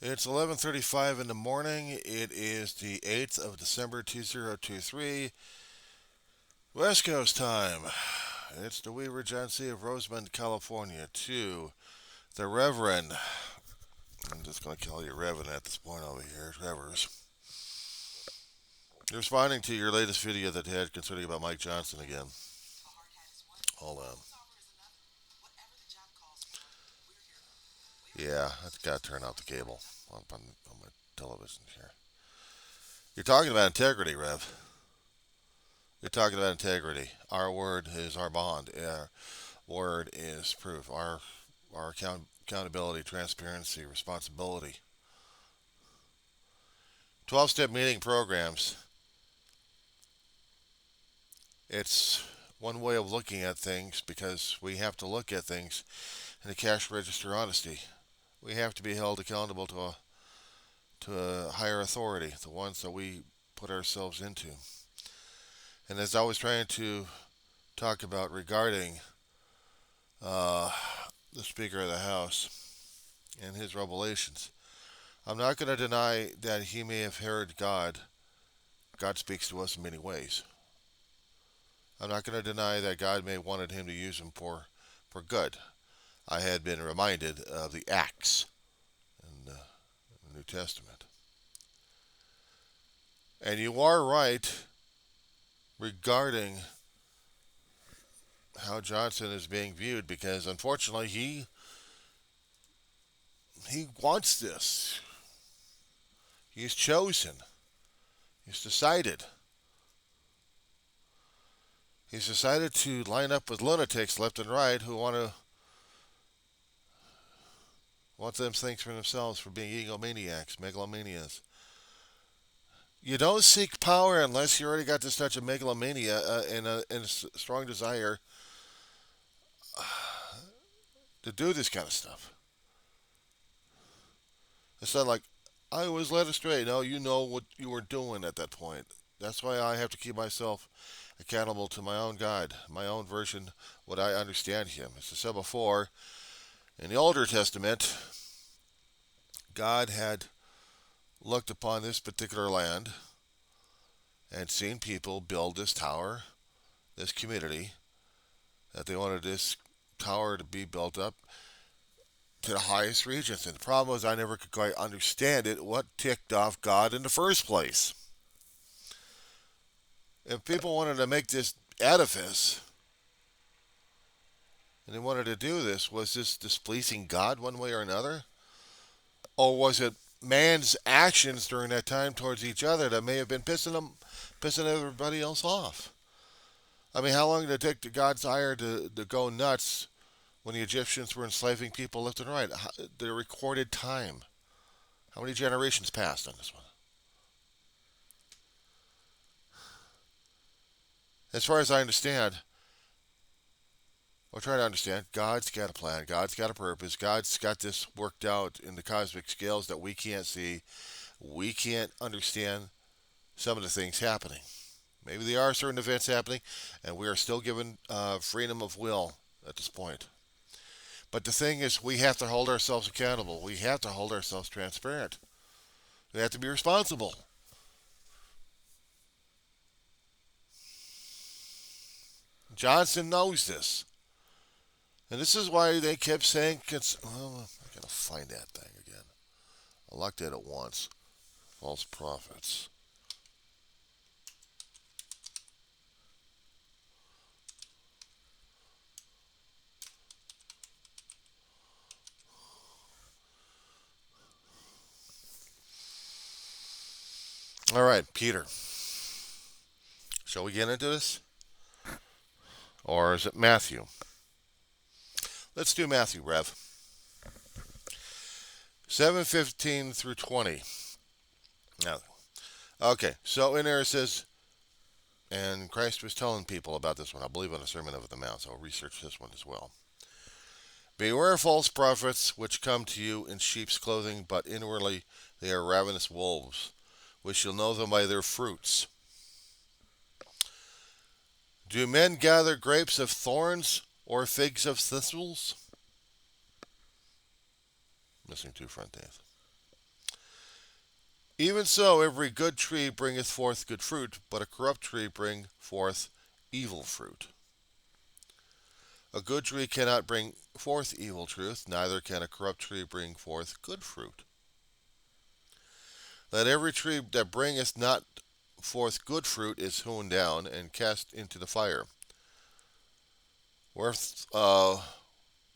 It's 11:35 in the morning. It is the 8th of December 2023, West Coast time. It's the Wee Regency of Rosemont, California, to the Reverend. I'm just going to call you Reverend at this point over here, Trevors. You're responding to your latest video that you had concerning about Mike Johnson again. Hold on. Yeah, I've got to turn off the cable on my television here. You're talking about integrity, Rev. You're talking about integrity. Our word is our bond. Our word is proof. Our accountability, transparency, responsibility. 12-step meeting programs. It's one way of looking at things because we have to look at things in a cash register honesty. We have to be held accountable to a higher authority, the ones that we put ourselves into. And as I was trying to talk about regarding uh, the Speaker of the House and his revelations, I'm not going to deny that he may have heard God. God speaks to us in many ways. I'm not going to deny that God may have wanted him to use him for good. I had been reminded of the Acts in the New Testament. And you are right regarding how Johnson is being viewed because unfortunately he wants this. He's chosen. He's decided. He's decided to line up with lunatics left and right who want them things for themselves for being egomaniacs, megalomanias. You don't seek power unless you already got this touch of megalomania and a strong desire to do this kind of stuff. It's not like I was led astray. No, you know what you were doing at that point. That's why I have to keep myself accountable to my own God, my own version, what I understand Him. As I said before, in the Older Testament, God had looked upon this particular land and seen people build this tower, this community, that they wanted this tower to be built up to the highest regions. And the problem was I never could quite understand it. What ticked off God in the first place? If people wanted to make this edifice and they wanted to do this, was this displeasing God one way or another? Or was it man's actions during that time towards each other that may have been pissing everybody else off? I mean, how long did it take to God's ire to go nuts when the Egyptians were enslaving people left and right? The recorded time. How many generations passed on this one? As far as I understand, we're trying to understand, God's got a plan. God's got a purpose. God's got this worked out in the cosmic scales that we can't see. We can't understand some of the things happening. Maybe there are certain events happening, and we are still given freedom of will at this point. But the thing is, we have to hold ourselves accountable. We have to hold ourselves transparent. We have to be responsible. Johnson knows this. And this is why they kept saying, well, I gotta find that thing again. I looked at it once. False prophets. All right, Peter. Shall we get into this? Or is it Matthew? Let's do Matthew, Rev. 7:15 through 20. Now, okay, so in there it says, and Christ was telling people about this one, I believe on the Sermon of the Mount, so I'll research this one as well. Beware of false prophets which come to you in sheep's clothing, but inwardly they are ravenous wolves. We shall know them by their fruits. Do men gather grapes of thorns or figs of thistles? Missing two front teeth. Even so, every good tree bringeth forth good fruit, but a corrupt tree bring forth evil fruit. A good tree cannot bring forth evil truth, neither can a corrupt tree bring forth good fruit. Let every tree that bringeth not forth good fruit is hewn down and cast into the fire. Wheref- uh,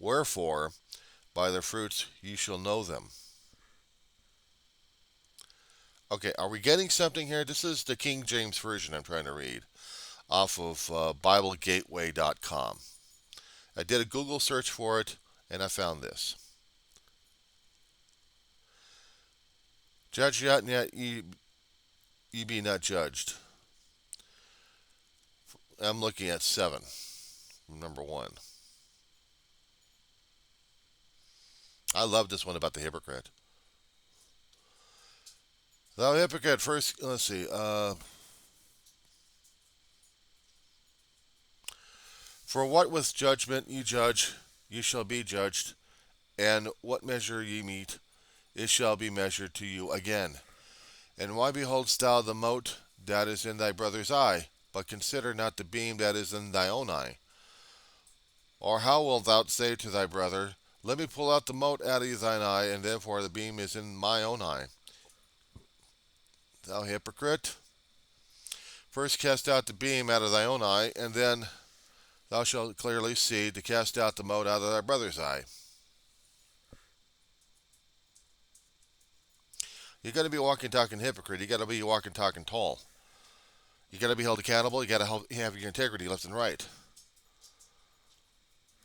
Wherefore, by their fruits ye shall know them. Okay, are we getting something here? This is the King James Version I'm trying to read off of BibleGateway.com. I did a Google search for it, and I found this. Judge not yet, ye be not judged. I'm looking at 7, number 1. I love this one about the hypocrite. Thou hypocrite, first, let's see. For what with judgment ye judge, ye shall be judged, and what measure ye mete, it shall be measured to you again. And why beholdest thou the mote that is in thy brother's eye, but consider not the beam that is in thy own eye? Or how wilt thou say to thy brother, let me pull out the mote out of thine eye, and therefore the beam is in my own eye? Thou hypocrite, first cast out the beam out of thy own eye, and then thou shalt clearly see to cast out the mote out of thy brother's eye. You got to be a walking, talking hypocrite. You got to be a walking, talking tall. You got to be held accountable. You got to have your integrity left and right.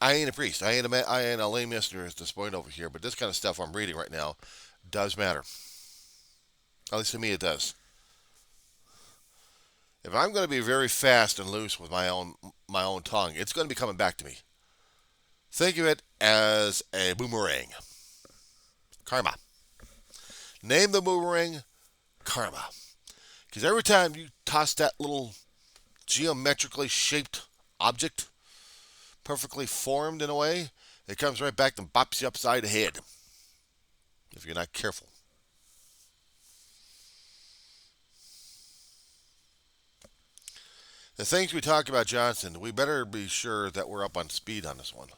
I ain't a priest. I ain't a lay minister at this point over here. But this kind of stuff I'm reading right now does matter. At least to me, it does. If I'm going to be very fast and loose with my own tongue, it's going to be coming back to me. Think of it as a boomerang. Karma. Name the boomerang karma. Because every time you toss that little geometrically shaped object, perfectly formed in a way, it comes right back and bops you upside the head if you're not careful. The things we talk about Johnson, we better be sure that we're up on speed on this one.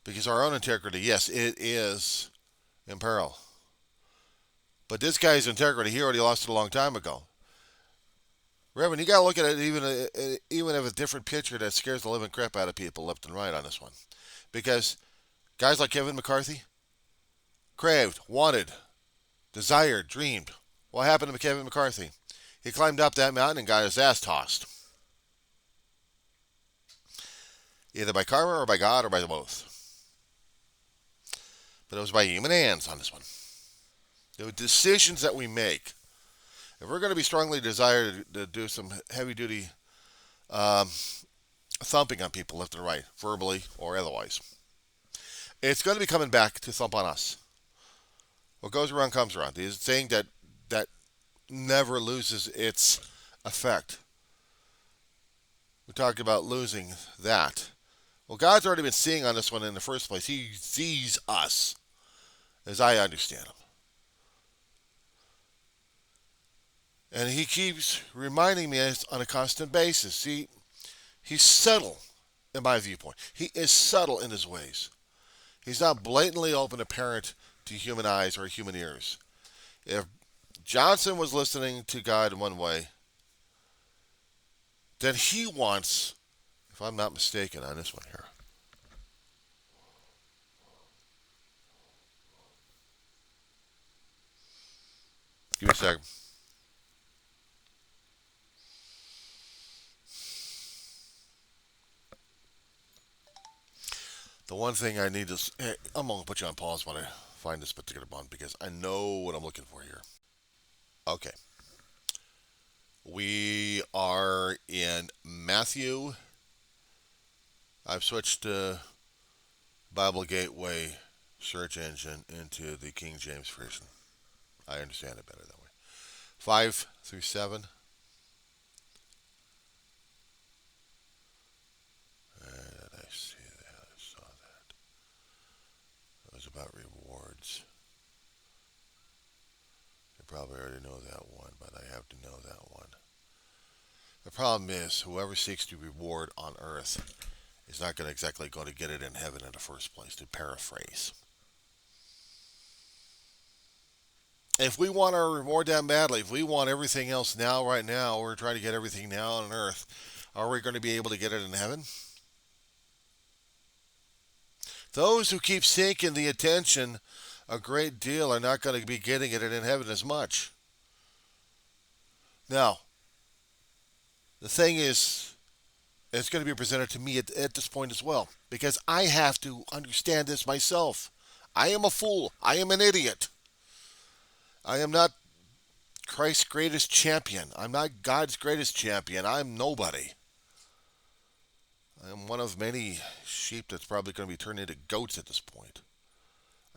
Because our own integrity, yes, it is in peril. But this guy's integrity, he already lost it a long time ago. Reverend, you got to look at it even of a different picture that scares the living crap out of people left and right on this one. Because guys like Kevin McCarthy, craved, wanted, desired, dreamed. What happened to Kevin McCarthy? He climbed up that mountain and got his ass tossed. Either by karma or by God or by both. But it was by human hands on this one. The decisions that we make. If we're going to be strongly desired to do some heavy-duty thumping on people left and right, verbally or otherwise, it's going to be coming back to thump on us. What goes around comes around. The saying that never loses its effect. We talked about losing that. Well, God's already been seeing on this one in the first place. He sees us, as I understand him. And he keeps reminding me on a constant basis. See, he's subtle, in my viewpoint. He is subtle in his ways. He's not blatantly open apparent to human eyes or human ears. If Johnson was listening to God in one way, then he wants, if I'm not mistaken on this one here, give me a second. The one thing I need is, I'm going to put you on pause when I find this particular one because I know what I'm looking for here. Okay. We are in Matthew. I've switched to Bible Gateway search engine into the King James Version. I understand it better that way. 5 through 7. Did I see that? I saw that. It was about rewards. probably already know that one, but I have to know that one. The problem is, whoever seeks to reward on earth is not going to exactly going to get it in heaven in the first place, to paraphrase. If we want our reward that badly, if we want everything else now, right now, we're trying to get everything now on earth, are we going to be able to get it in heaven? Those who keep seeking the attention a great deal are not going to be getting it in heaven as much. Now, the thing is, it's going to be presented to me at this point as well, because I have to understand this myself. I am a fool. I am an idiot. I am not Christ's greatest champion. I'm not God's greatest champion. I'm nobody. I'm one of many sheep that's probably going to be turned into goats at this point.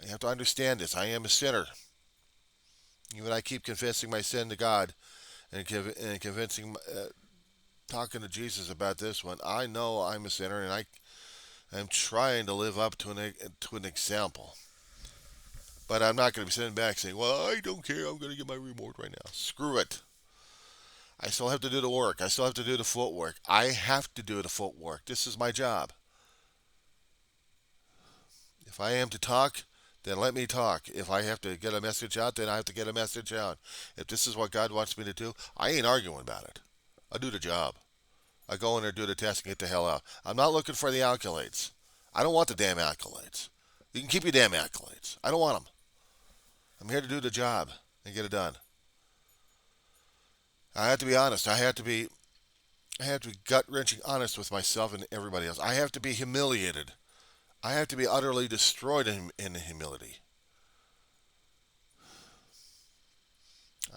I have to understand this. I am a sinner. Even I keep confessing my sin to God and convincing, talking to Jesus about this one. I know I'm a sinner, and I'm trying to live up to an example. But I'm not going to be sitting back saying, well, I don't care. I'm going to get my reward right now. Screw it. I still have to do the work. I still have to do the footwork. I have to do the footwork. This is my job. If I am to talk, then let me talk. If I have to get a message out, then I have to get a message out. If this is what God wants me to do, I ain't arguing about it. I do the job. I go in there, do the test, and get the hell out. I'm not looking for the accolades. I don't want the damn accolades. You can keep your damn accolades. I don't want them. I'm here to do the job and get it done. I have to be honest. I have to be gut-wrenching honest with myself and everybody else. I have to be humiliated. I have to be utterly destroyed in humility.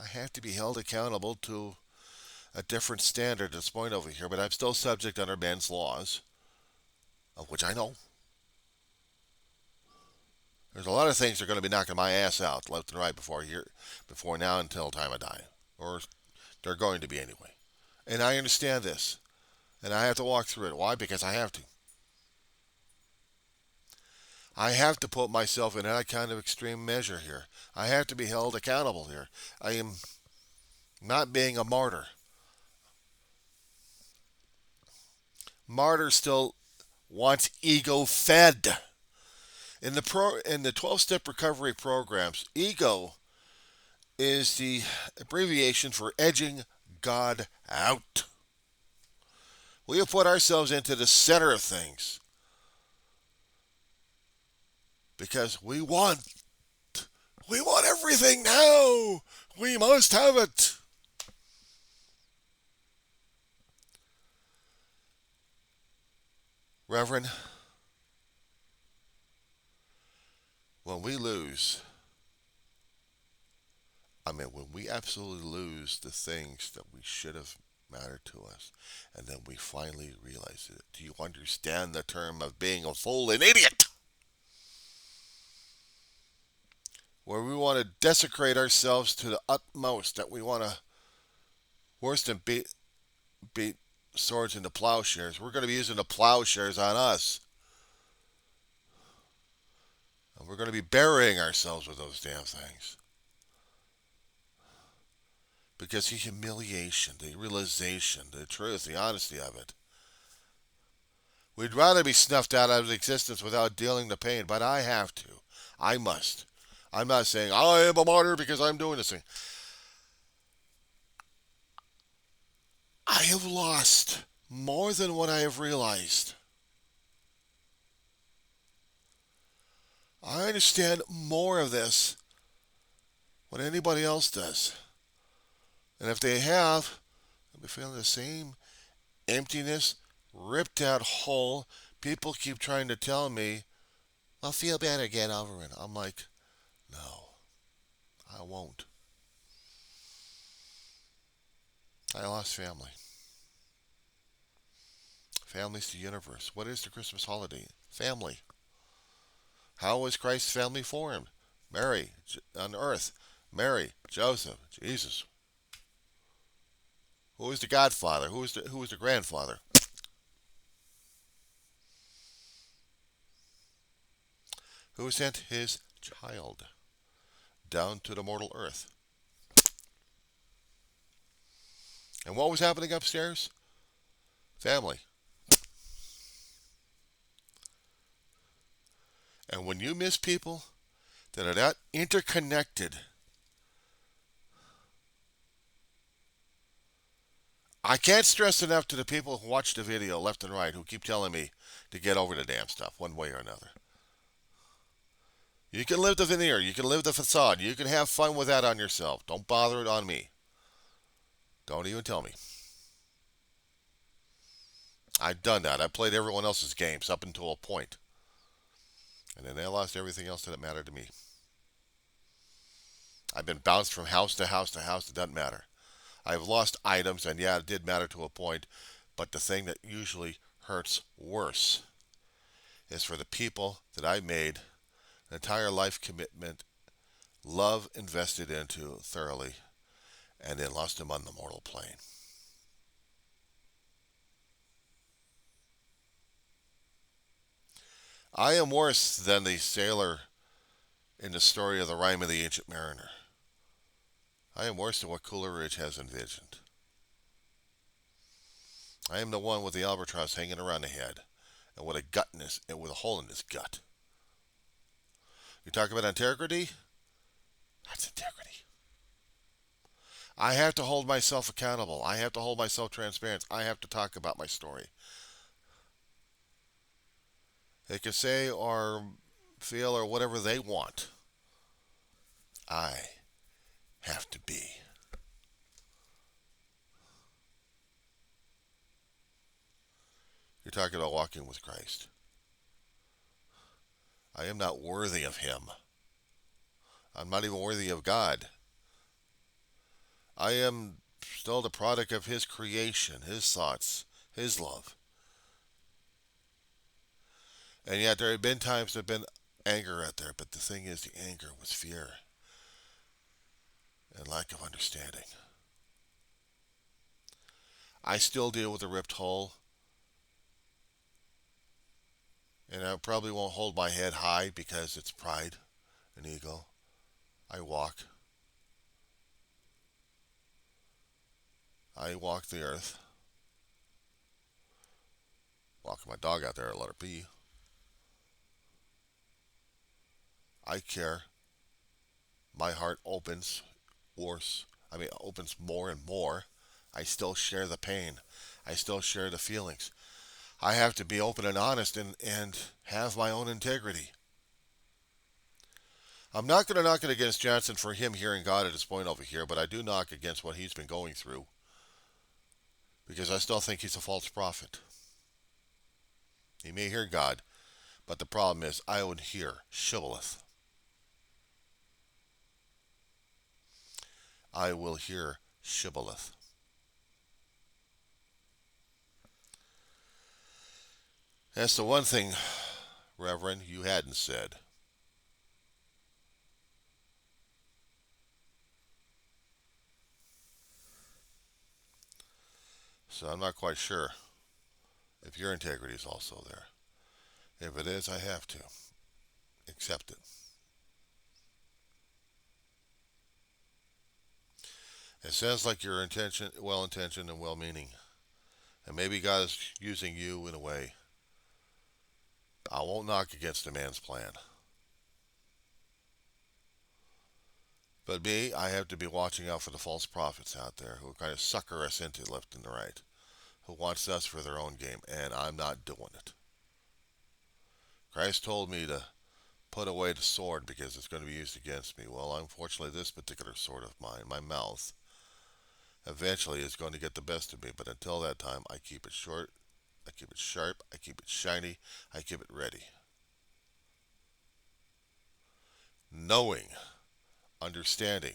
I have to be held accountable to a different standard at this point over here, but I'm still subject under man's laws, of which I know. There's a lot of things that are going to be knocking my ass out left and right before now until the time I die. Or they're going to be anyway. And I understand this. And I have to walk through it. Why? Because I have to. I have to put myself in that kind of extreme measure here. I have to be held accountable here. I am not being a martyr. Martyr still wants ego fed. In the 12-step recovery programs, ego is the abbreviation for edging God out. We have put ourselves into the center of things because we want everything now. We must have it. Reverend, when we lose, when we absolutely lose the things that we should have mattered to us, and then we finally realize it, do you understand the term of being a fool and idiot? Where we want to desecrate ourselves to the utmost, that we want to worse than beat swords into plowshares. We're going to be using the plowshares on us. And we're going to be burying ourselves with those damn things. Because the humiliation, the realization, the truth, the honesty of it. We'd rather be snuffed out of existence without dealing the pain, but I have to. I must. I'm not saying I am a martyr because I'm doing this thing. I have lost more than what I have realized. I understand more of this than anybody else does. And if they have, they'll be feeling the same emptiness, ripped out hole. People keep trying to tell me, I'll feel better, get over it. I'm like, no, I won't. I lost family. Family's the universe. What is the Christmas holiday? Family. How was Christ's family formed? Mary on earth. Mary, Joseph, Jesus. Who was the godfather? Who was the grandfather? Who sent his child down to the mortal earth? And what was happening upstairs? Family. And when you miss people that are that interconnected, I can't stress enough to the people who watch the video left and right who keep telling me to get over the damn stuff one way or another. You can live the veneer, you can live the facade, you can have fun with that on yourself. Don't bother it on me. Don't even tell me. I've done that. I played everyone else's games up until a point. And then I lost everything else that mattered to me. I've been bounced from house to house to house. It doesn't matter. I've lost items, and yeah, it did matter to a point. But the thing that usually hurts worse is for the people that I made an entire life commitment, love invested into thoroughly, and then lost them on the mortal plane. I am worse than the sailor in the story of the Rime of the Ancient Mariner. I am worse than what Coleridge has envisioned. I am the one with the albatross hanging around the head, and with a gut in his, and with a hole in his gut. You talk about integrity? That's integrity. I have to hold myself accountable. I have to hold myself transparent. I have to talk about my story. They can say or feel or whatever they want. I have to be. You're talking about walking with Christ. I am not worthy of Him. I'm not even worthy of God. I am still the product of His creation, His thoughts, His love. And yet there have been times there have been anger out there, but the thing is, the anger was fear and lack of understanding. I still deal with a ripped hole, and I probably won't hold my head high because it's pride and ego. I walk. I walk the earth. Walking my dog out there, I let her pee. I care. My heart opens worse. Opens more and more. I still share the pain. I still share the feelings. I have to be open and honest and have my own integrity. I'm not going to knock it against Johnson for him hearing God at his point over here, but I do knock against what he's been going through because I still think he's a false prophet. He may hear God, but the problem is I would hear shibboleth. I will hear shibboleth. That's the one thing, Reverend, you hadn't said. So I'm not quite sure if your integrity is also there. If it is, I have to accept it. It sounds like your intention, well-intentioned and well-meaning, and maybe God is using you in a way. I won't knock against a man's plan. But me, I have to be watching out for the false prophets out there who kind of sucker us into left and right, who wants us for their own game, and I'm not doing it. Christ told me to put away the sword because it's going to be used against me. Well, unfortunately, this particular sword of mine, my mouth, eventually is going to get the best of me. But until that time, I keep it short, I keep it sharp, I keep it shiny, I keep it ready. Knowing, understanding.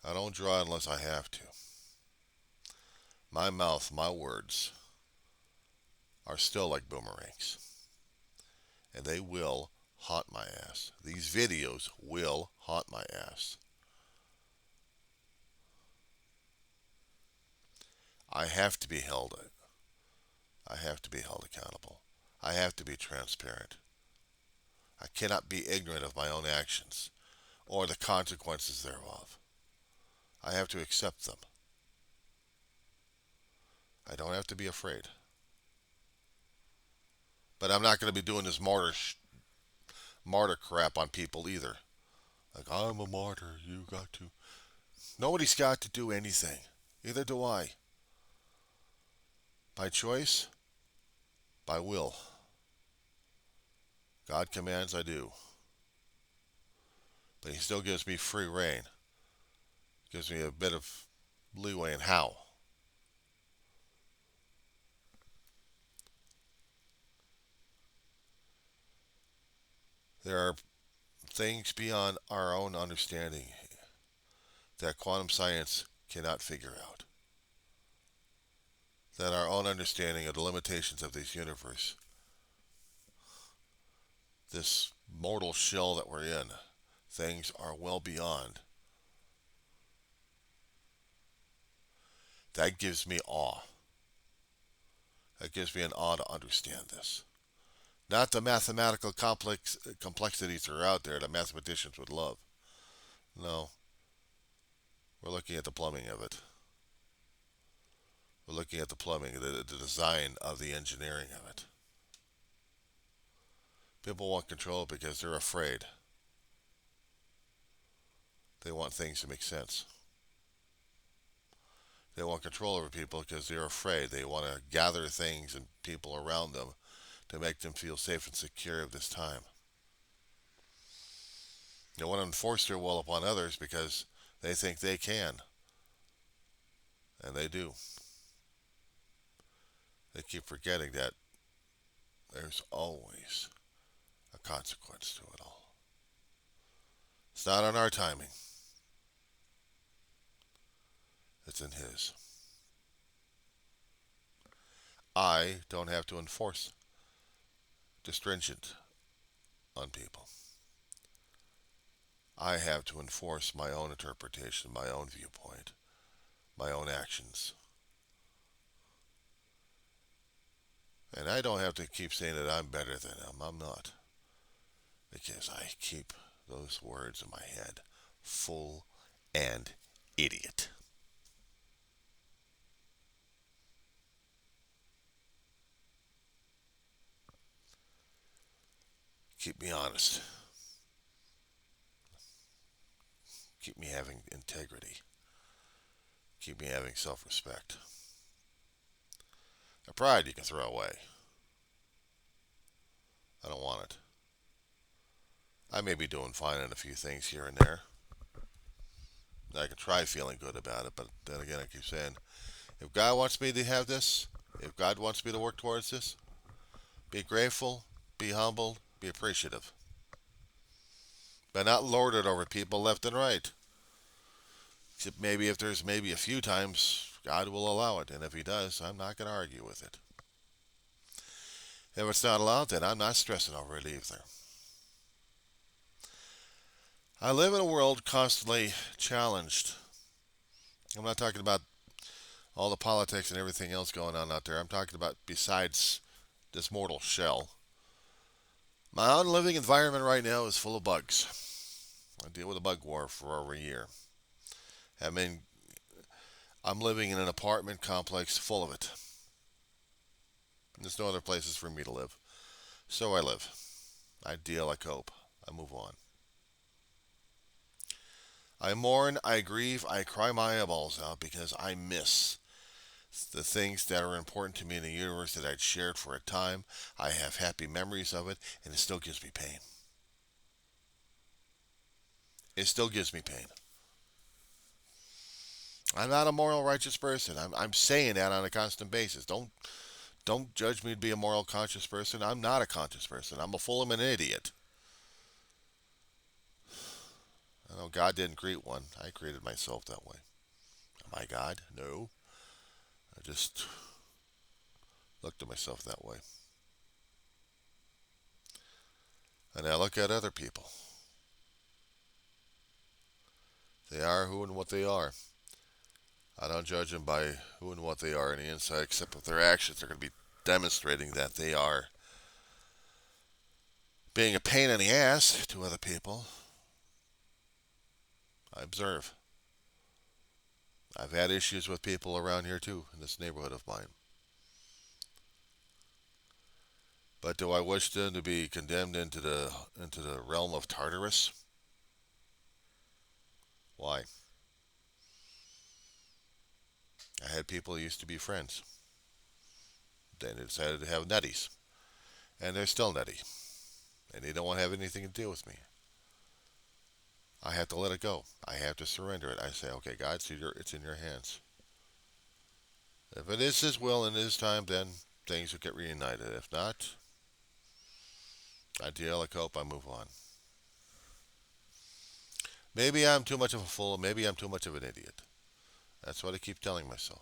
I don't draw unless I have to. My mouth, my words are still like boomerangs. And they will haunt my ass. These videos will haunt my ass. I have to be held. I have to be held accountable. I have to be transparent. I cannot be ignorant of my own actions or the consequences thereof. I have to accept them. I don't have to be afraid. But I'm not going to be doing this martyr crap on people either. Like, I'm a martyr. You got to. Nobody's got to do anything. Neither do I. By choice, by will. God commands, I do. But He still gives me free reign. Gives me a bit of leeway in how. There are things beyond our own understanding that quantum science cannot figure out. That our own understanding of the limitations of this universe, this mortal shell that we're in, things are well beyond. That gives me awe. That gives me an awe to understand this. Not the mathematical complexities that are out there that mathematicians would love. No, we're looking at the plumbing of it. We're looking at the plumbing, the design of the engineering of it. People want control because they're afraid. They want things to make sense. They want control over people because they're afraid. They want to gather things and people around them to make them feel safe and secure of this time. They want to enforce their will upon others because they think they can. And they do. They keep forgetting that there's always a consequence to it all. It's not on our timing. It's in His. I don't have to enforce the stringent on people. I have to enforce my own interpretation, my own viewpoint, my own actions. And I don't have to keep saying that I'm better than them. I'm not. Because I keep those words in my head. Fool and idiot. Keep me honest. Keep me having integrity. Keep me having self-respect. Now, pride you can throw away. I don't want it. I may be doing fine in a few things here and there. I can try feeling good about it, but then again, I keep saying, if God wants me to have this, if God wants me to work towards this, be grateful, be humble, be appreciative. But not lord it over people left and right. Except maybe if there's maybe a few times God will allow it, and if He does, I'm not going to argue with it. If it's not allowed, then I'm not stressing over it either. I live in a world constantly challenged. I'm not talking about all the politics and everything else going on out there. I'm talking about besides this mortal shell. My own living environment right now is full of bugs. I deal with a bug war for over a year. I'm living in an apartment complex full of it. There's no other places for me to live. So I live. I deal, I cope. I move on. I mourn, I grieve, I cry my eyeballs out because I miss the things that are important to me in the universe that I'd shared for a time. I have happy memories of it, and it still gives me pain. It still gives me pain. I'm not a moral, righteous person. I'm saying that on a constant basis. Don't judge me to be a moral, conscious person. I'm not a conscious person. I'm a fool. I'm an idiot. I know God didn't create one. I created myself that way. Am I God? No. I just looked at myself that way. And I look at other people. They are who and what they are. I don't judge them by who and what they are on the inside, except with their actions. They're going to be demonstrating that they are being a pain in the ass to other people. I observe. I've had issues with people around here too, in this neighborhood of mine. But do I wish them to be condemned into the realm of Tartarus? Why? I had people who used to be friends. Then they decided to have nutties, and they're still nutty, and they don't want to have anything to do with me. I have to let it go. I have to surrender it. I say, okay, God, it's in your hands. If it is His will and His time, then things will get reunited. If not, I deal, I cope, I move on. Maybe I'm too much of a fool. Maybe I'm too much of an idiot. That's what I keep telling myself.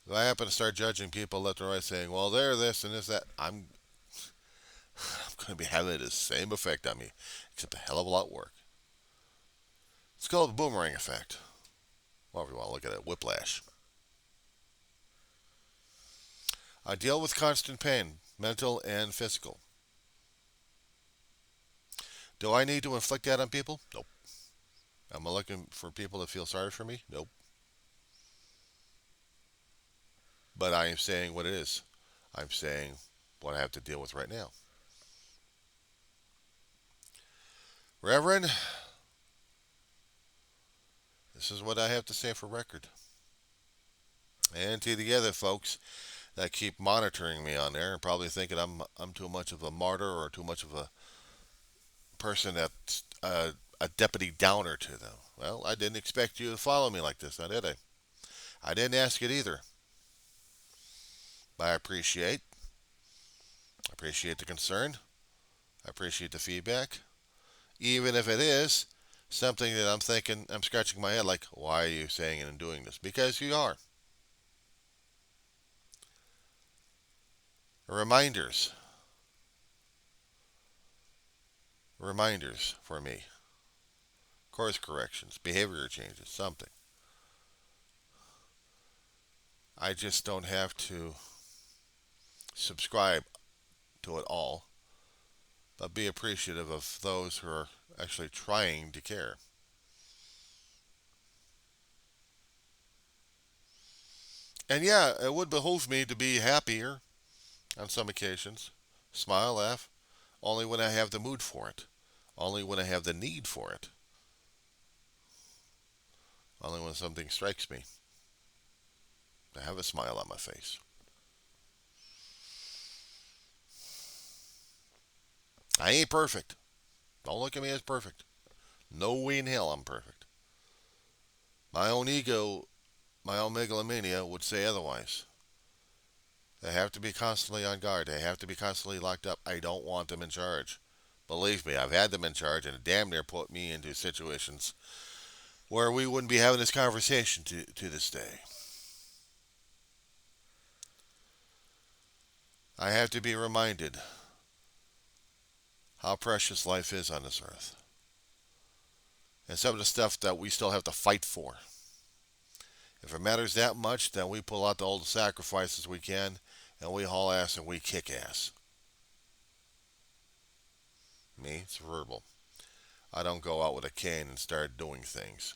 If I happen to start judging people left and right, saying, "Well, they're this and this that," I'm going to be having the same effect on me, except a hell of a lot worse. It's called the boomerang effect. However you want to look at it, whiplash. I deal with constant pain, mental and physical. Do I need to inflict that on people? Nope. Am I looking for people to feel sorry for me? Nope. But I am saying what it is. I'm saying what I have to deal with right now. Reverend, this is what I have to say for record. And to the other folks that keep monitoring me on there and probably thinking I'm too much of a martyr or too much of a person that's a deputy downer to them. Well, I didn't expect you to follow me like this, now did I? I didn't ask it either. But I appreciate the concern. I appreciate the feedback. Even if it is something that I'm thinking, I'm scratching my head like, why are you saying and doing this? Because you are. Reminders. Reminders for me. Course corrections, behavior changes, something. I just don't have to subscribe to it all, but be appreciative of those who are actually trying to care. And yeah, it would behoove me to be happier on some occasions. Smile, laugh, only when I have the mood for it. Only when I have the need for it. Only when something strikes me. I have a smile on my face. I ain't perfect. Don't look at me as perfect. No way in hell I'm perfect. My own ego, my own megalomania would say otherwise. They have to be constantly on guard. They have to be constantly locked up. I don't want them in charge. Believe me, I've had them in charge and it damn near put me into situations where we wouldn't be having this conversation to this day. I have to be reminded how precious life is on this earth. And some of the stuff that we still have to fight for. If it matters that much, then we pull out all the sacrifices we can and we haul ass and we kick ass. Me, it's verbal. I don't go out with a cane and start doing things.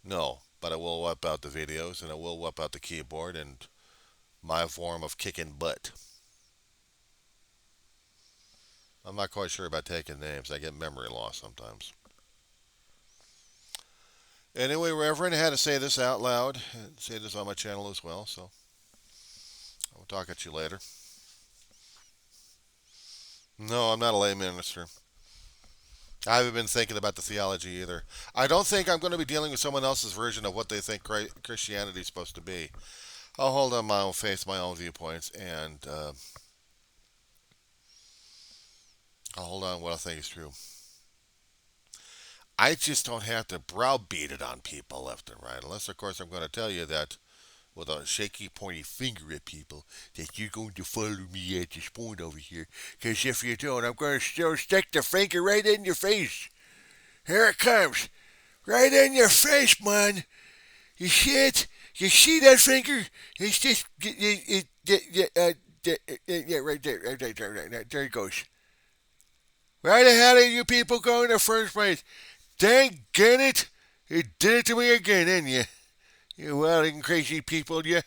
No, but I will whip out the videos and I will whip out the keyboard and my form of kicking butt. I'm not quite sure about taking names. I get memory loss sometimes. Anyway, Reverend, I had to say this out loud and say this on my channel as well, so I'll talk at you later. No, I'm not a lay minister. I haven't been thinking about the theology either. I don't think I'm going to be dealing with someone else's version of what they think Christianity is supposed to be. I'll hold on my own faith, my own viewpoints, and I'll hold on what I think is true. I just don't have to browbeat it on people left and right, unless, of course, I'm going to tell you that with a shaky, pointy finger at people that you're going to follow me at this point over here. Because if you don't, I'm going to still stick the finger right in your face. Here it comes. Right in your face, man. You see it? You see that finger? It's just, yeah, right there. Right there it goes. Why the hell are you people going in the first place? Dang it! You did it to me again, didn't you? You wild and crazy people, you.